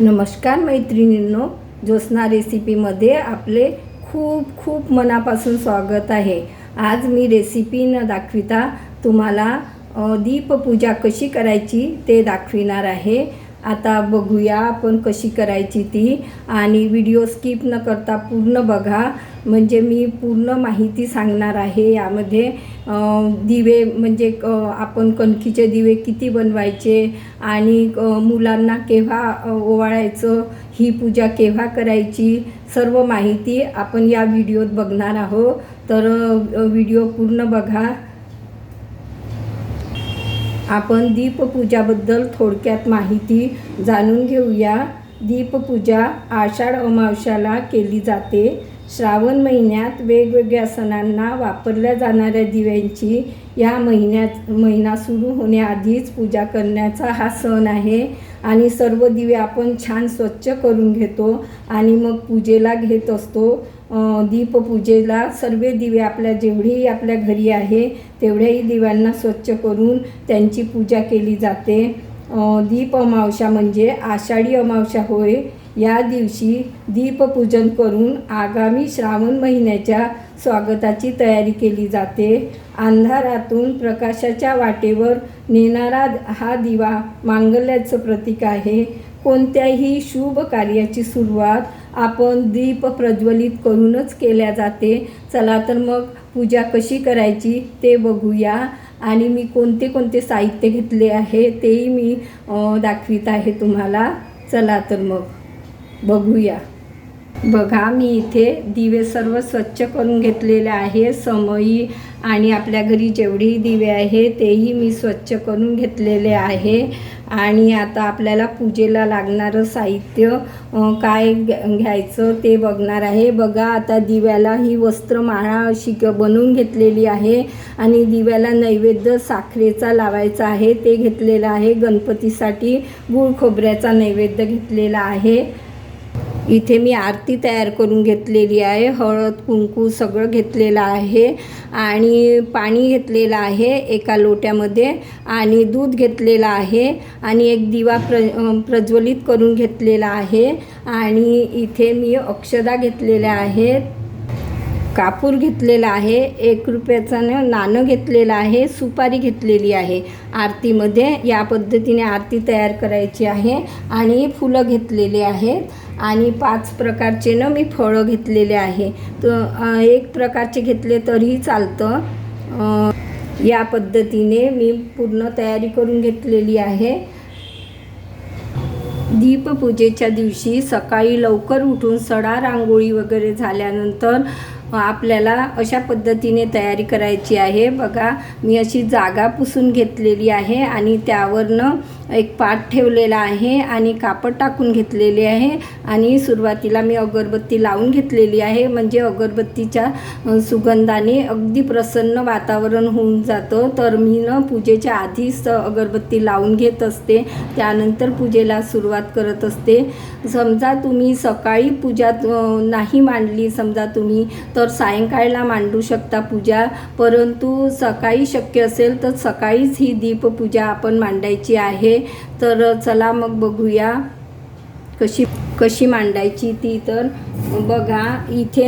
नमस्कार मैत्रिणींनो, ज्योत्स्ना रेसिपीमध्ये आपले खूप खूप मनापासून स्वागत आहे। आज मी रेसिपी न दाखविता तुम्हाला दीपपूजा कशी करायची ते दाखविणार आहे। आता बघूया आपण कशी करायची ती, आणि व्हिडिओ स्किप न करता पूर्ण बघा, म्हणजे मी पूर्ण माहिती सांगणार आहे। यामध्ये दिवे म्हणजे आपण कणकीचे दिवे किती बनवायचे आणि मुलांना केव्हा ओवाळायचं, ही पूजा केव्हा करायची, सर्व माहिती आपण या व्हिडिओत बघणार आहोत। तर व्हिडिओ पूर्ण बघा। आपण दीपपूजाबद्दल थोडक्यात माहिती जाणून घेऊया। दीपपूजा आषाढ अमावस्याला केली जाते। श्रावण महिन्यात वेगवेगळ्या सणांना वापरल्या जाणाऱ्या दिव्यांची या महिना सुरू होण्याआधीच पूजा करण्याचा हा सण आहे। आणि सर्व दिवे आपण छान स्वच्छ करून घेतो आणि मग पूजेला घेत असतो। दीपपूजेला सर्व दिवे जेवढेही आपल्या घरी आहे तेवढ्याही दिव्यांना स्वच्छ करून त्यांची पूजा केली जाते। दीप अमावस्या म्हणजे आषाढी अमावस्या होय। या दिवशी दीपपूजन करून आगामी श्रावण महिन्याच्या स्वागताची तयारी केली जाते। अंधारातून प्रकाशाच्या वाटेवर नेणारा हा दिवा मांगल्याचं प्रतीक आहे। कोणत्याही शुभ कार्याची सुरुवात आपण दीप प्रज्वलित करूनच केल्या जाते। चला तर मग पूजा कशी करायची ते बघूया, आणि मी कोणते कोणते साहित्य घेतले आहे तेही मी दाखवित आहे तुम्हाला। चला तर मग बघूया। बघा, मी इथे दिवे सर्व स्वच्छ करून घेतलेले आहे। समई आणि आपल्या घरी जेवढेही दिवे आहे तेही मी स्वच्छ करून घेतलेले आहे। आणि आता आपल्याला पूजेला लागणारं साहित्य काय घ्यायचं ते बघणार आहे। बघा, आता दिव्याला ही वस्त्रमाळा अशी बनवून घेतलेली आहे, आणि दिव्याला नैवेद्य साखरेचा लावायचा आहे ते घेतलेलं आहे। गणपतीसाठी गूळ खोबऱ्याचा नैवेद्य घेतलेला आहे। इथे मी आरती तयार करून घेतलेली आहे। हळद कुंकू सगळं घेतलेलं आहे, आणि पाणी घेतलेलं आहे एका लोट्यामध्ये, आणि दूध घेतलेलं आहे, आणि एक दिवा प्रज्वलित करून घेतलेला आहे। आणि इथे मी अक्षदा घेतलेल्या आहेत, कापूर घेतलेला आहे, 1 रुपयाचं नाणं घेतलेलं आहे, सुपारी घेतलेली आहे। आरतीमध्ये या पद्धतीने आरती तयार करायची आहे। आणि फुलं घेतलेले आहेत, आणि 5 प्रकारचे मी फळं घेतलेले आहे। तर 1 प्रकारचे घेतले तरीही चालतं। या पद्धतीने मी पूर्ण तयारी करून घेतलेली आहे। दीपपूजेच्या दिवशी सकाळी लवकर उठून सडा रांगोळी वगैरे झाल्यानंतर आपल्याला अशा पद्धतीने तयारी करायची आहे। बघा, मी अशी जागा पुसून घेतलेली आहे, आणि त्यावरनं एक पाट ठेवलेला आहे, आणि कापड टाकून घेतलेले आहे, आणि सुरुवातीला मी अगरबत्ती लावून घेतलेली आहे। म्हणजे अगरबत्तीच्या सुगंधाने अगदी प्रसन्न वातावरण होऊन जातं। तर मी पूजेच्या आधीच अगरबत्ती लावून घेत असते, त्यानंतर पूजेला सुरुवात करत असते। समजा तुम्ही सकाळी पूजा नाही मांडली, समजा तुम्ही तर सायंकाळला मांडू शकता पूजा, परंतु सकाळी शक्य असेल तर सकाळीच ही दीपपूजा आपण मांडायची आहे। तर चला मग बघूया कशी मांडायची ती। तर बघा, इथे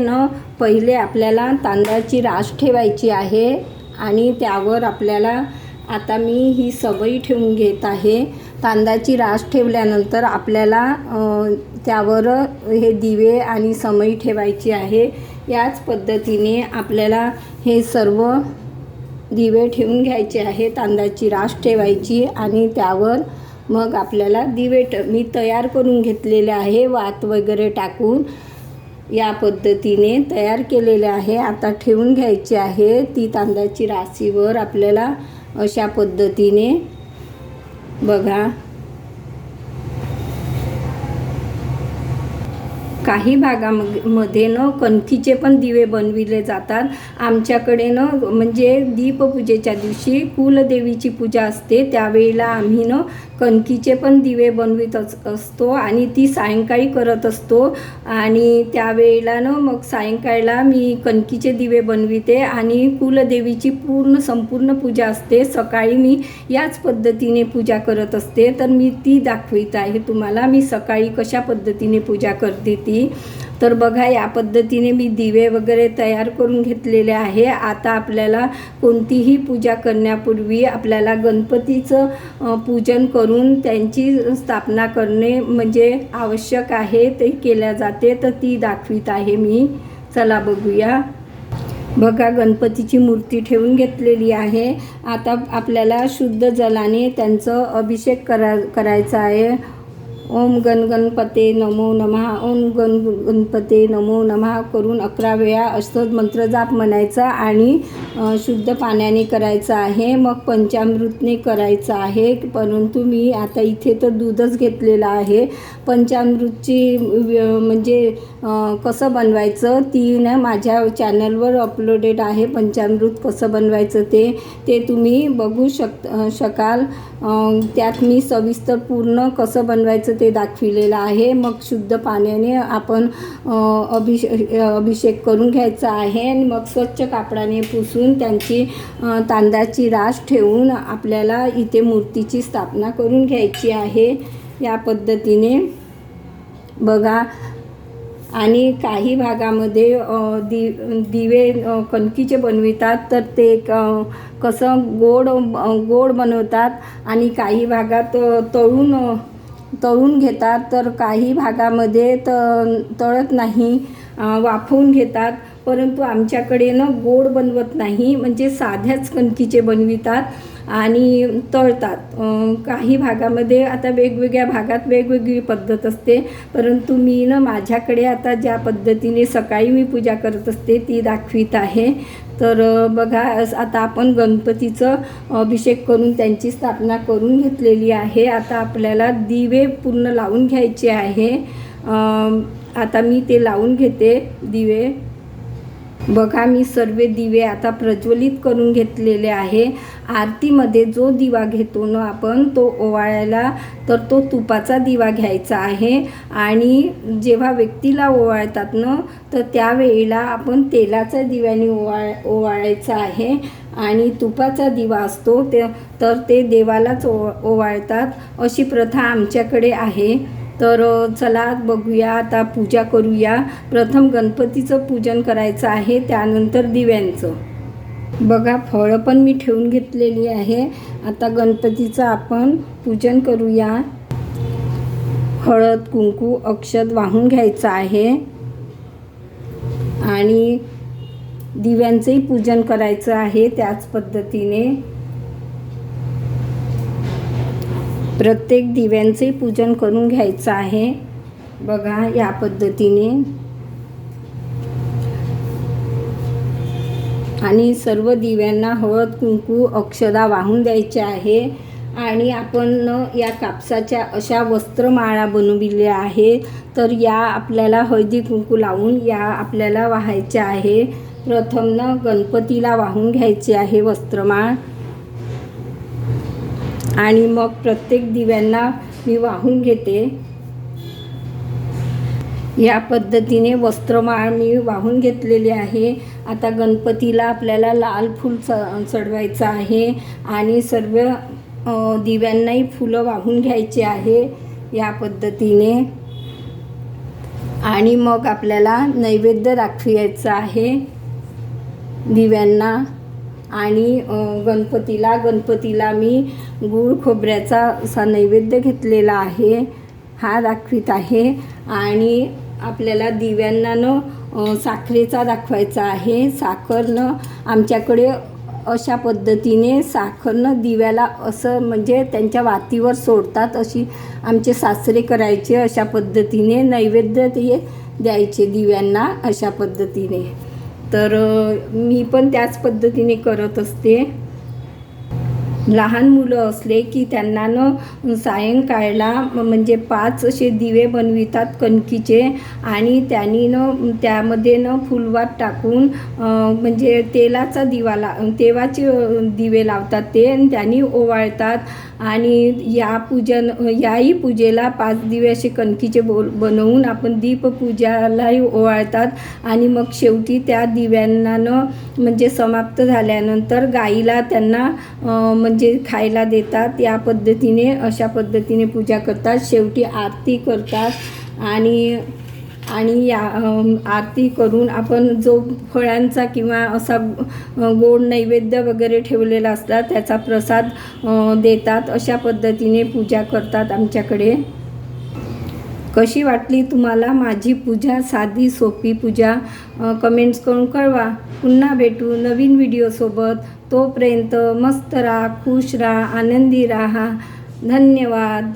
पहिले आपल्याला तांदळाची रास ठेवायची आहे, आणि त्यावर आपल्याला आता मी ही समई ठेवून घेत आहे। तांदळाची रास ठेवल्यानंतर आपल्याला त्यावर हे दिवे आणि समई ठेवायची आहे। याच पद्धतीने आपल्याला हे सर्व दिवे ठेवून घ्यायचे आहे। तांदळाची रास ठेवायची, आणि त्यावर मग आपल्याला दिवे मी तयार करून घेतलेले आहे वात वगैरे टाकून। या पद्धतीने तयार केलेले आहे। आता ठेवून घ्यायची आहे ती तांदळाची राशीवर आपल्याला अशा पद्धतीने। बघा, काही भागामध्ये कणकीचे पण दिवे बनविले जातात। आमच्याकडे म्हणजे दीपपूजेच्या दिवशी कुलदेवीची पूजा असते, त्यावेळेला आम्ही कणकीचे पण दिवे बनवित असतो आणि ती सायंकाळी करत असतो. आणि त्यावेळेला मग सायंकाळला मी कणकीचे दिवे बनविते आणि कुलदेवीची संपूर्ण पूजा असते. सकाळी मी याच पद्धतीने पूजा करत असते. तर मी ती दाखवित आहे तुम्हाला, मी सकाळी कशा पद्धतीने पूजा करते ती. तर बघा, या पद्धतीने मी दिवे वगैरे तयार करून घेतलेले आहे. आता आपल्याला कोणतीही पूजा करण्यापूर्वी आपल्याला गणपतीचं पूजन करून त्यांची स्थापना करणे म्हणजे आवश्यक आहे. ते केल्या जाते, तर ती दाखवित आहे मी. चला बघूया. बघा, गणपतीची मूर्ती ठेवून घेतलेली आहे. आता आपल्याला शुद्ध जलाने त्यांचं अभिषेक करायचा आहे. ओम गणपते नमो नमः, ओम गणपते नमो नमः करून 11 वेळा असंच मंत्र जाप म्हणायचा आणि शुद्ध पाण्याने करायचं आहे. मग पंचामृतने करायचं आहे. परंतु मी आता इथे तर दूधच घेतलेलं आहे. पंचामृतची म्हणजे कसं बनवायचं ती माझ्या चॅनलवर अपलोडेड आहे. पंचामृत कसं बनवायचं ते तुम्ही बघू शकाल. त्यात मी सविस्तर पूर्ण कसं बनवायचं ते दाखविलेलं आहे. मग शुद्ध पाण्याने आपण अभिषेक करून घ्यायचा आहे आणि मग स्वच्छ कापडाने पुसून त्यांची तांदळाची रास ठेवून आपल्याला इथे मूर्तीची स्थापना करून घ्यायची आहे. या पद्धतीने बघा. आणि काही भागामध्ये दिवे कणकीचे बनवितात, तर ते कसं गोड बनवतात आणि काही भागात तळून घेतात, तर काही भागामध्ये तळत नाही, वाफवून घेतात. परंतु आमच्याकडे गोड बनवत नाही, म्हणजे साध्याच कणकीचे बनवितात आणि तळतात. काही भागामध्ये आता वेगवेगळ्या भागात वेगवेगळी पद्धत असते. परंतु मी माझ्याकडे आता ज्या पद्धतीने सकाळी मी पूजा करत असते ती दाखवित आहे. तर बघा, आता आपण गणपतीचं अभिषेक करून त्यांची स्थापना करून घेतलेली आहे. आता आपल्याला दिवे पूर्ण लावून घ्यायचे आहे. आता मी ते लावून घेते दिवे. बघा, मी सर्व दिवे आता प्रज्वलित करून घेतलेले आहे. आरतीमध्ये जो दिवा घेतो आपण तो ओवाळायला, तर तो तुपाचा दिवा घ्यायचा आहे. आणि जेव्हा व्यक्तीला ओवाळतात तर त्यावेळेला आपण तेलाच्या दिव्याने ओवाळायचा आहे. आणि तुपाचा दिवा असतो तर ते देवालाच ओवाळतात, अशी प्रथा आमच्याकडे आहे. तर चला बघूया, आता पूजा करूया. प्रथम गणपतीचं पूजन करायचं आहे, त्यानंतर दिव्यांचं. बघा, फळं पण मी ठेवून घेतलेली आहे. आता गणपतीचं आपण पूजन करूया. हळद, कुंकू, अक्षत वाहून घ्यायचं आहे आणि दिव्यांचंही पूजन करायचं आहे त्याच पद्धतीने. प्रत्येक दिव्यांचे पूजन करून घ्यायचं आहे. बघा, या पद्धतीने. आणि सर्व दिव्यांना हळद, कुंकू, अक्षदा वाहून द्यायचे आहे. आणि आपण या कापसाच्या अशा वस्त्रमाळा बनविल्या आहे, तर या आपल्याला हळदी कुंकू लावून या आपल्याला वाहायच्या आहे. प्रथम गणपतीला वाहून घ्यायची आहे वस्त्रमाळ आणि मग प्रत्येक दिव्यांना मी वाहून घेते. या पद्धतीने वस्त्रमाळ मी वाहून घेतलेली आहे. आता गणपतीला आपल्याला लाल फूल चढवायचं आहे आणि सर्व दिव्यांनाही फुलं वाहून घ्यायची आहे या पद्धतीने. आणि मग आपल्याला नैवेद्य दाखवायचा आहे दिव्यांना. आणि गणपतीला मी गूळ खोबऱ्याचा असा नैवेद्य घेतलेला आहे, हा दाखवित आहे. आणि आपल्याला दिव्यांना साखरेचा दाखवायचा आहे. साखरनं आमच्याकडे अशा पद्धतीने साखरनं दिव्याला असं म्हणजे त्यांच्या वातीवर सोडतात, अशी आमचे सासरे करायचे. अशा पद्धतीने नैवेद्य ते द्यायचे दिव्यांना अशा पद्धतीने. तर मी पण त्याच पद्धतीने करत असते. लहान मुलं असले की त्यांना सायंकाळला म्हणजे 5 असे दिवे बनवितात कणकीचे आणि त्यामध्ये फुलवात टाकून म्हणजे तेलाचा तेवाचे दिवे लावतात ते आणि त्यांनी ओवाळतात. आणि याही पूजेला 5 दिवे असे कणकीचे बनवून आपण दीपपूजालाही ओवाळतात आणि मग शेवटी त्या दिव्यांना म्हणजे समाप्त झाल्यानंतर गाईला त्यांना म्हणजे खायला देतात. या पद्धतीने अशा पद्धतीने पूजा करतात. शेवटी आरती करतात आणि या आरती करून आपण जो फळांचा किंवा असा गोड नैवेद्य वगैरे ठेवलेला असतात त्याचा प्रसाद देतात. अशा पद्धतीने पूजा करतात आमच्याकडे. कशी वाटली तुम्हाला माझी पूजा, साधी सोपी पूजा? कमेंट्स करून कळवा. पुन्हा भेटू नवीन व्हिडिओसोबत. तोपर्यंत मस्त राहा, खुश राहा, आनंदी राहा. धन्यवाद.